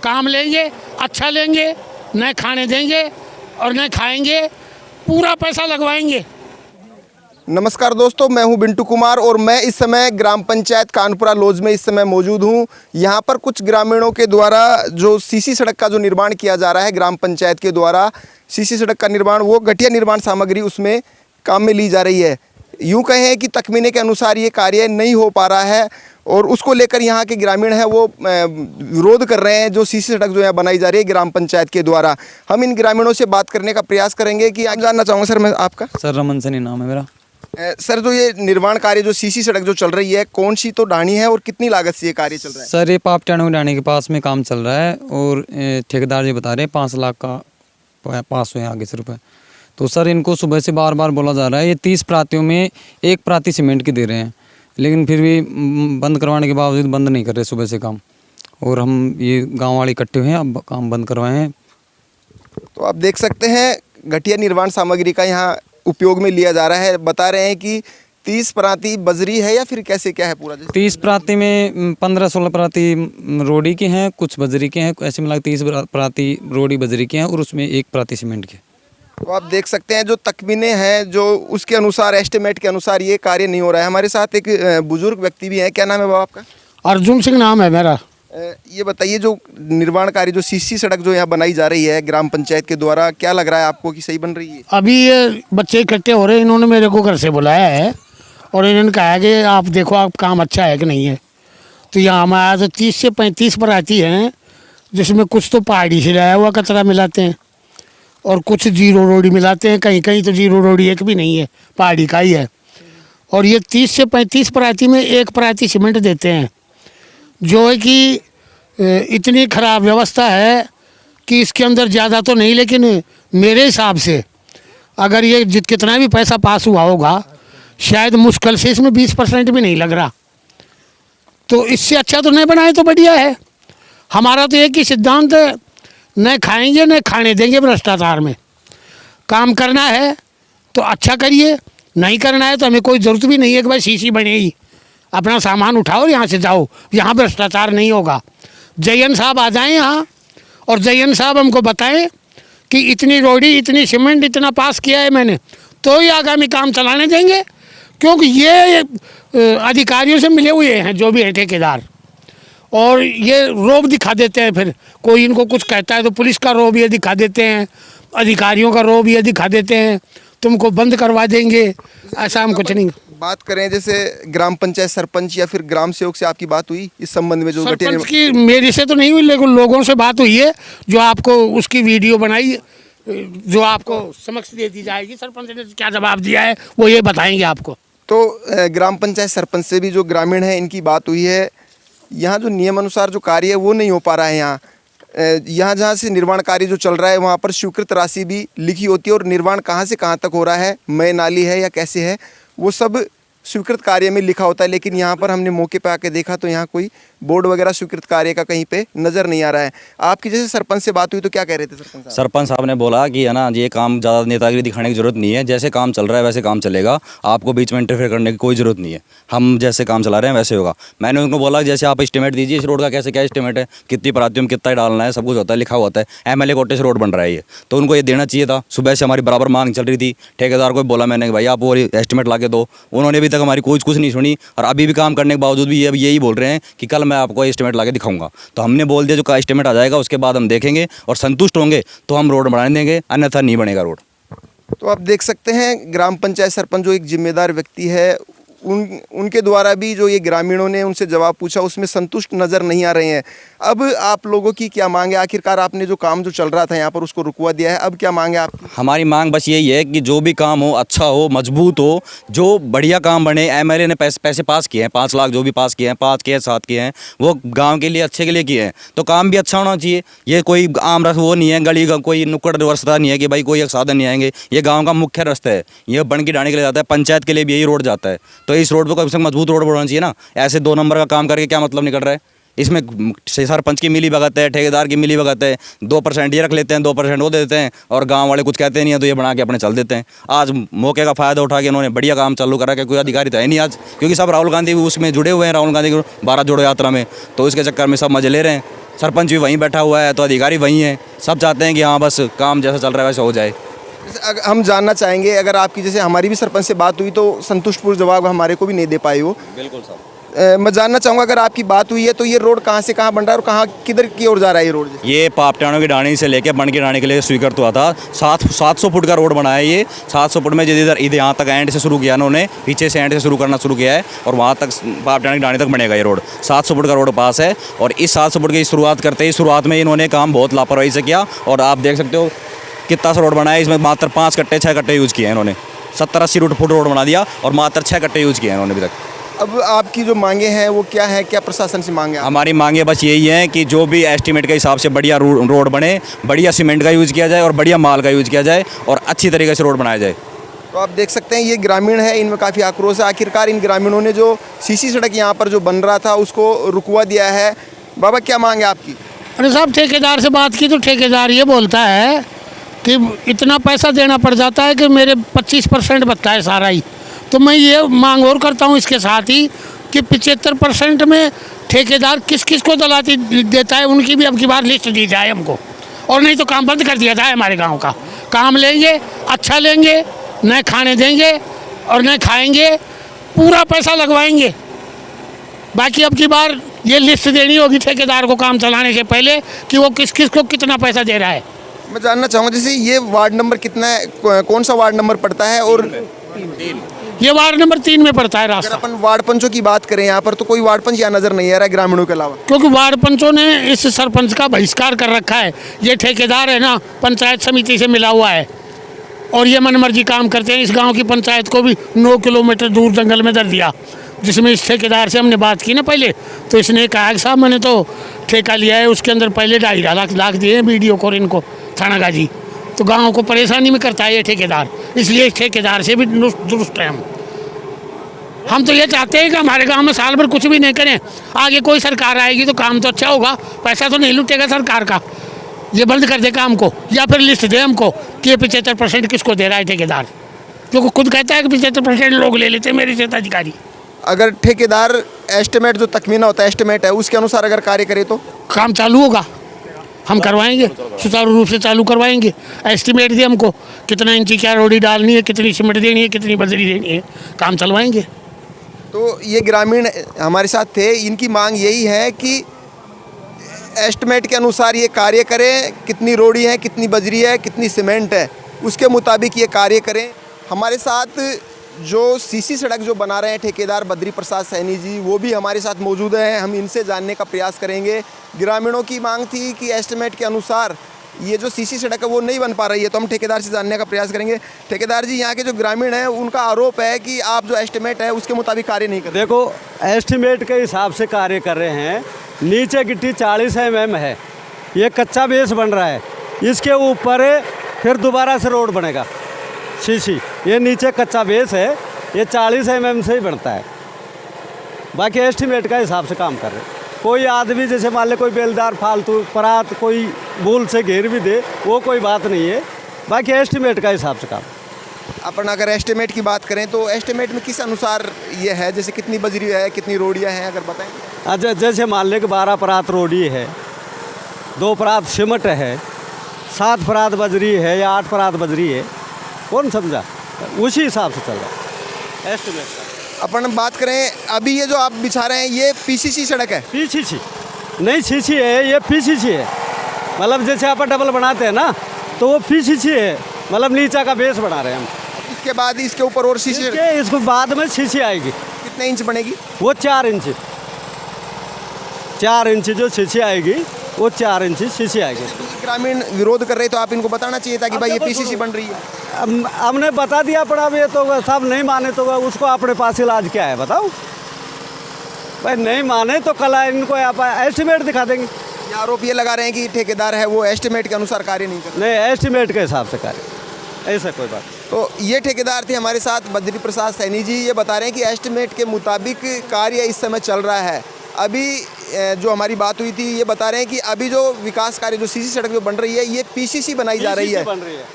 काम लेंगे, अच्छा लेंगे, न खाने देंगे और न खाएंगे, पूरा पैसा लगवाएंगे। नमस्कार दोस्तों, मैं हूं बिंटू कुमार और मैं इस समय ग्राम पंचायत कानपुरा लॉज में इस समय मौजूद हूं। यहां पर कुछ ग्रामीणों के द्वारा जो सीसी सड़क का जो निर्माण किया जा रहा है, ग्राम पंचायत के द्वारा सीसी सड़क का निर्माण, वो घटिया निर्माण सामग्री उसमें काम में ली जा रही है। यूं कहें कि तखमीने के अनुसार ये कार्य नहीं हो पा रहा है और उसको लेकर यहाँ के ग्रामीण हैं वो विरोध कर रहे हैं जो सीसी सड़क जो है बनाई जा रही है ग्राम पंचायत के द्वारा। हम इन ग्रामीणों से बात करने का प्रयास करेंगे कि आप जानना चाहूँगा सर, मैं आपका सर रमन सनी नाम है मेरा। सर, जो ये निर्माण कार्य जो सीसी सड़क जो चल रही है, कौन सी तो ढाणी है और कितनी लागत से ये कार्य चल रहा है? सर ये पापटाणू ढाणी के पास में काम चल रहा है और ठेकेदार जी बता रहे हैं 5 लाख का पास हुए आगे से रुपये। तो सर इनको सुबह से बार बार बोला जा रहा है, ये 30 प्रातियों में 1 प्राति सीमेंट की दे रहे हैं, लेकिन फिर भी बंद करवाने के बावजूद बंद नहीं कर रहे सुबह से काम। और हम ये गाँव वाले इकट्ठे हुए हैं, अब काम बंद करवाए हैं। तो आप देख सकते हैं घटिया निर्माण सामग्री का यहाँ उपयोग में लिया जा रहा है। बता रहे हैं कि 30 प्राति बजरी है या फिर कैसे क्या है पूरा? 30 प्राति में 15-16 प्राति रोडी के हैं, कुछ बजरी के हैं, ऐसे मिला 30 प्राति रोडी बजरी के हैं और उसमें 1 प्राति सीमेंट के। तो आप देख सकते हैं जो तखमीने हैं जो उसके अनुसार, एस्टिमेट के अनुसार ये कार्य नहीं हो रहा है। हमारे साथ एक बुजुर्ग व्यक्ति भी है। क्या नाम है बाबा आपका? अर्जुन सिंह नाम है मेरा। ये बताइए, जो निर्माण कार्य जो सीसी सड़क जो यहाँ बनाई जा रही है ग्राम पंचायत के द्वारा, क्या लग रहा है आपको कि सही बन रही है? अभी ये बच्चे इकट्ठे हो रहे हैं, इन्होंने मेरे को घर से बुलाया है और इन्होंने कहा है कि आप देखो आप काम अच्छा है कि नहीं है। तो यहाँ हमारे तो 30 से 35 प्राति हैं, जिसमें कुछ तो पहाड़ी से लाया हुआ कचरा मिलाते हैं और कुछ जीरो रोडी मिलाते हैं। कहीं कहीं तो जीरो रोडी एक भी नहीं है, पहाड़ी का ही है। और ये 30 से 35 प्राति में 1 प्राति सीमेंट देते हैं, जो है कि इतनी ख़राब व्यवस्था है कि इसके अंदर ज़्यादा तो नहीं, लेकिन मेरे हिसाब से अगर ये कितना भी पैसा पास हुआ होगा, शायद मुश्किल से इसमें 20% भी नहीं लग रहा। तो इससे अच्छा तो नहीं बनाए तो बढ़िया है। हमारा तो एक ही सिद्धांत है, न खाएंगे न खाने देंगे भ्रष्टाचार में। काम करना है तो अच्छा करिए, नहीं करना है तो हमें कोई ज़रूरत भी नहीं है कि भाई सीसी बनेगी, अपना सामान उठाओ यहाँ से जाओ, यहाँ भ्रष्टाचार नहीं होगा। जयन साहब आ जाएं यहाँ और जयन साहब हमको बताएं कि इतनी रोडी, इतनी सीमेंट, इतना पास किया है मैंने, तो ही आगामी काम चलाने देंगे। क्योंकि ये अधिकारियों से मिले हुए हैं जो भी हैं ठेकेदार, और ये रोब दिखा देते हैं। फिर कोई इनको कुछ कहता है तो पुलिस का रोब ये दिखा देते हैं, अधिकारियों का रोब ये दिखा देते हैं, तुमको बंद करवा देंगे। ऐसा हम कुछ नहीं। बात करें जैसे ग्राम पंचायत सरपंच या फिर ग्राम सेवक से आपकी बात हुई इस संबंध में? जो सरपंच की मेरे से तो नहीं हुई, लेकिन लोगों से बात हुई है, जो आपको उसकी वीडियो बनाई जो आपको समक्ष दे दी जाएगी। सरपंच ने क्या जवाब दिया है वो ये बताएंगे आपको। तो ग्राम पंचायत सरपंच से भी जो ग्रामीण है इनकी बात हुई है। यहाँ जो नियम अनुसार जो कार्य है वो नहीं हो पा रहा है। यहाँ जहाँ से निर्माण कार्य जो चल रहा है वहाँ पर स्वीकृत राशि भी लिखी होती है और निर्माण कहाँ से कहाँ तक हो रहा है, मय नाली है या कैसे है, वो सब स्वीकृत कार्य में लिखा होता है। लेकिन यहाँ पर हमने मौके पे आके देखा तो यहाँ कोई बोर्ड वगैरह स्वीकृत कार्य का कहीं पे नज़र नहीं आ रहा है। आपकी जैसे सरपंच से बात हुई तो क्या कह रहे थे सरपंच साहब? सरपंच साहब ने बोला कि है ना, ये काम ज़्यादा नेतागिरी दिखाने की ज़रूरत नहीं है, जैसे काम चल रहा है वैसे काम चलेगा, आपको बीच में इंटरफेयर करने की कोई ज़रूरत नहीं है, हम जैसे काम चला रहे हैं वैसे होगा। मैंने उनको बोला जैसे आप एस्टिमेट दीजिए इस रोड का, कैसे क्या एस्टिमेट है, कितनी प्रातियों में कितना डालना है, सब कुछ होता है, लिखा होता है। MLA कोटे से रोड बन रहा है ये, तो उनको ये देना चाहिए था। सुबह से हमारी बराबर मांग चल रही थी, ठेकेदार को बोला मैंने कि भाई आप वो एस्टिमेट ला के दो, उन्होंने अभी तक हमारी कुछ नहीं सुनी और अभी भी काम करने के बावजूद भी यही बोल रहे हैं कि कल मैं आपको एस्टिमेट ला के दिखाऊंगा। तो हमने बोल दिया जो का एस्टिमेट आ जाएगा उसके बाद हम देखेंगे और संतुष्ट होंगे तो हम रोड बनाने देंगे, अन्यथा नहीं बनेगा रोड। तो आप देख सकते हैं ग्राम पंचायत सरपंच जो एक जिम्मेदार व्यक्ति है, उनके द्वारा भी जो ये ग्रामीणों ने उनसे जवाब पूछा उसमें संतुष्ट नज़र नहीं आ रहे हैं। अब आप लोगों की क्या मांग है? आखिरकार आपने जो काम जो चल रहा था यहाँ पर उसको रुकवा दिया है, अब क्या मांग है आपकी? हमारी मांग बस यही है कि जो भी काम हो अच्छा हो, मजबूत हो, जो बढ़िया काम बने। MLA ने पैसे पास किए हैं, 5 लाख जो भी पास किए हैं, 5 किए 7 किए हैं, वो गाँव के लिए अच्छे के लिए किए हैं, तो काम भी अच्छा होना चाहिए। ये कोई आम रास्ता वो नहीं है, गली का कोई नुक्कड़ रास्ता नहीं है कि भाई कोई एक साधन नहीं आएंगे। ये गाँव का मुख्य रास्ता है, ये बन की डाणी के लिए जाता है, पंचायत के लिए भी यही रोड जाता है। तो इस रोड पर कम से कम मजबूत रोड बनाना चाहिए ना। ऐसे 2 नंबर का काम करके क्या मतलब निकल रहा है? इसमें सरपंच की मिली भगत है, ठेकेदार की मिली भगत है, 2% ये रख लेते हैं, 2% वो दे देते हैं और गांव वाले कुछ कहते नहीं है तो ये बना के अपने चल देते हैं। आज मौके का फ़ायदा उठा के इन्होंने बढ़िया काम चालू करा कि कोई अधिकारी तो है नहीं आज, क्योंकि सब राहुल गांधी उसमें जुड़े हुए हैं, राहुल गांधी को 12 जोड़ो यात्रा में, तो इसके चक्कर में सब मजे ले रहे हैं। सरपंच भी वहीं बैठा हुआ है, तो अधिकारी वहीं हैं। सब चाहते हैं कि हाँ बस काम जैसा चल रहा है वैसा हो जाए। हम जानना चाहेंगे, अगर आपकी जैसे हमारी भी सरपंच से बात हुई तो संतुष्टपूर्ण जवाब हमारे को भी नहीं दे पाई हो। बिल्कुल साहब। मैं जानना चाहूँगा, अगर आपकी बात हुई है तो ये रोड कहाँ से कहाँ बन रहा है और कहाँ किधर की ओर जा रहा है ये रोड? ये पापटानों की डाणी से लेके बन की डाणी के लिए स्वीकृत हुआ था। 700 फुट का रोड बना है ये। 700 फुट में इधर यहाँ तक एंड से शुरू किया इन्होंने, पीछे से एंड से शुरू करना शुरू किया है और वहाँ तक पापटानों की डाणी तक बनेगा ये रोड। 700 फुट का रोड पास है और इस 700 फुट की शुरुआत करते ही शुरुआत में इन्होंने काम बहुत लापरवाही से किया और आप देख सकते हो कितना सा रोड बना है। इसमें मात्र 5 कट्टे 6 कट्टे यूज़ किए हैं इन्होंने। 70-80 फुट रोड बना दिया और मात्र 6 कट्टे यूज़ किए हैं इन्होंने अभी तक। अब आपकी जो मांगे हैं वो क्या है, क्या प्रशासन से मांगे आप? हमारी मांगे बस यही है कि जो भी एस्टीमेट के हिसाब से बढ़िया रोड बने, बढ़िया सीमेंट का यूज़ किया जाए और बढ़िया माल का यूज़ किया जाए और अच्छी तरीके से रोड बनाया जाए। तो आप देख सकते हैं ये ग्रामीण है, इनमें काफ़ी आक्रोश है। आखिरकार इन ग्रामीणों ने जो सीसी सड़क यहाँ पर जो बन रहा था उसको रुकवा दिया है। बाबा क्या मांगे आपकी? अरे साहब, ठेकेदार से बात की तो ठेकेदार ये बोलता है कि इतना पैसा देना पड़ जाता है कि मेरे 25% बचता है सारा ही। तो मैं ये मांग और करता हूँ इसके साथ ही कि 75% में ठेकेदार किस किस को दलाती देता है उनकी भी अब की बार लिस्ट दी जाए हमको, और नहीं तो काम बंद कर दिया जाए। हमारे गांव का काम लेंगे, अच्छा लेंगे, न खाने देंगे और न खाएंगे, पूरा पैसा लगवाएंगे। बाकी अब की बार ये लिस्ट देनी होगी ठेकेदार को काम चलाने से पहले कि वो किस किस को कितना पैसा दे रहा है। मैं जानना चाहूँगा जैसे ये वार्ड नंबर कितना है, कौन सा वार्ड नंबर पड़ता है? और ये वार्ड नंबर 3 में पड़ता है अगर रास्ता। अपन वार्ड पंचों की बात करें यहाँ पर तो कोई वार्ड पंच यहाँ नजर नहीं आ रहा है ग्रामीणों के अलावा। क्योंकि वार्ड पंचों ने इस सरपंच का बहिष्कार कर रखा है। ये ठेकेदार है ना, पंचायत समिति से मिला हुआ है और ये मनमर्जी काम करते हैं। इस गांव की पंचायत को भी 9 किलोमीटर दूर जंगल में दर दिया, जिसमें इस ठेकेदार से हमने बात की ना पहले, तो इसने कहा कि साहब मैंने तो ठेका लिया है, उसके अंदर पहले 2.5 लाख दिए हैं BDO को और इनको थाना गाजी। तो गाँव को परेशानी में करता है ये ठेकेदार, इसलिए इस ठेकेदार से भी दुरुस्त है हम तो ये चाहते हैं कि हमारे गांव में साल भर कुछ भी नहीं करें, आगे कोई सरकार आएगी तो काम तो अच्छा होगा, पैसा तो नहीं लुटेगा सरकार का। ये बंद कर दे काम को, या फिर लिस्ट दे हमको कि ये 75% किसको दे रहा है ठेकेदार, क्योंकि खुद कहता है कि 75% लोग ले लेते हैं मेरे क्षेत्राधिकारी। अगर ठेकेदार एस्टिमेट जो तखमीना होता है एस्टिमेट है उसके अनुसार अगर कार्य करे तो काम चालू होगा, हम करवाएंगे, सुचारू रूप से चालू करवाएंगे। एस्टिमेट दे हमको कितना इंची क्या रोडी डालनी है, कितनी सीमेंट देनी है, कितनी बजरी देनी है, काम चलवाएंगे। तो ये ग्रामीण हमारे साथ थे, इनकी मांग यही है कि एस्टिमेट के अनुसार ये कार्य करें, कितनी रोड़ी है, कितनी बजरी है, कितनी सीमेंट है, उसके मुताबिक ये कार्य करें। हमारे साथ जो सीसी सड़क जो बना रहे हैं ठेकेदार बद्री प्रसाद सैनी जी, वो भी हमारे साथ मौजूद हैं। हम इनसे जानने का प्रयास करेंगे। ग्रामीणों की मांग थी कि एस्टिमेट के अनुसार ये जो सीसी सड़क है वो नहीं बन पा रही है, तो हम ठेकेदार से जानने का प्रयास करेंगे। ठेकेदार जी, यहाँ के जो ग्रामीण हैं उनका आरोप है कि आप जो एस्टिमेट है उसके मुताबिक कार्य नहीं कर रहे। देखो, एस्टिमेट के हिसाब से कार्य कर रहे हैं। नीचे गिट्टी 40 mm है, ये कच्चा बेस बन रहा है, इसके ऊपर फिर दोबारा से रोड बनेगा सीसी। ये नीचे कच्चा बेस है, ये 40 mm से ही बनता है। बाकी एस्टिमेट का हिसाब से काम कर रहे हैं। कोई आदमी जैसे मान ले कोई बेलदार फालतू परात कोई भूल से घेर भी दे, वो कोई बात नहीं है। बाकी एस्टिमेट का हिसाब से काम। अपन अगर एस्टिमेट की बात करें तो एस्टिमेट में किस अनुसार ये है, जैसे कितनी बजरी है, कितनी रोडियाँ हैं, अगर बताएं। अच्छा, जैसे मान ले कि 12 परात रोडी है, 2 परात सीमेंट है, 7 परात बजरी है या 8 परात बजरी है, कौन समझा? उसी हिसाब से चल रहा है एस्टिमेट का। अपन बात करें अभी ये जो आप बिछा रहे हैं ये PCC सड़क है? PCC नहीं, CC है, ये PCC है। मतलब जैसे आप डबल बनाते हैं ना, तो वो PCC है, मतलब नीचे का बेस बना रहे हैं हम। इसके बाद इसके ऊपर और सीसी इसको बाद में CC आएगी। कितने इंच बनेगी? वो 4 इंच। 4 इंच जो CC आएगी, वो 4 इंच CC आएगी। ग्रामीण विरोध कर रहे तो आप इनको बताना चाहिए था कि भाई ये PCC बन रही है। हमने बता दिया, पर अब ये तो सब नहीं माने तो उसको अपने पास इलाज क्या है बताओ भाई। नहीं माने तो कल इनको आप एस्टिमेट दिखा देंगे। ये आरोप ये लगा रहे हैं कि ठेकेदार है वो एस्टिमेट के अनुसार कार्य नहीं कर रहे। नहीं, एस्टिमेट के हिसाब से कार्य, ऐसा कोई बात। तो ये ठेकेदार थे हमारे साथ बद्री प्रसाद सैनी जी, ये बता रहे हैं कि एस्टिमेट के मुताबिक कार्य इस समय चल रहा है। अभी जो हमारी बात हुई थी ये बता रहे हैं कि अभी जो विकास कार्य जो सीसी सड़क जो बन रही है ये PCC बनाई जा रही है।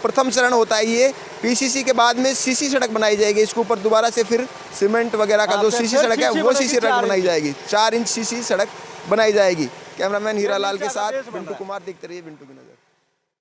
प्रथम चरण होता है ये, PCC के बाद में CC सड़क बनाई जाएगी। इसके ऊपर दोबारा से फिर सीमेंट वगैरह का जो CC सड़क है वो CC सड़क बनाई जाएगी। 4 इंच CC सड़क बनाई जाएगी। कैमरामैन हीरालाल के नीचे का साथ बेस बन बिंटू रहा है। कुमार, देखते रहिए बिंटू की नज़र।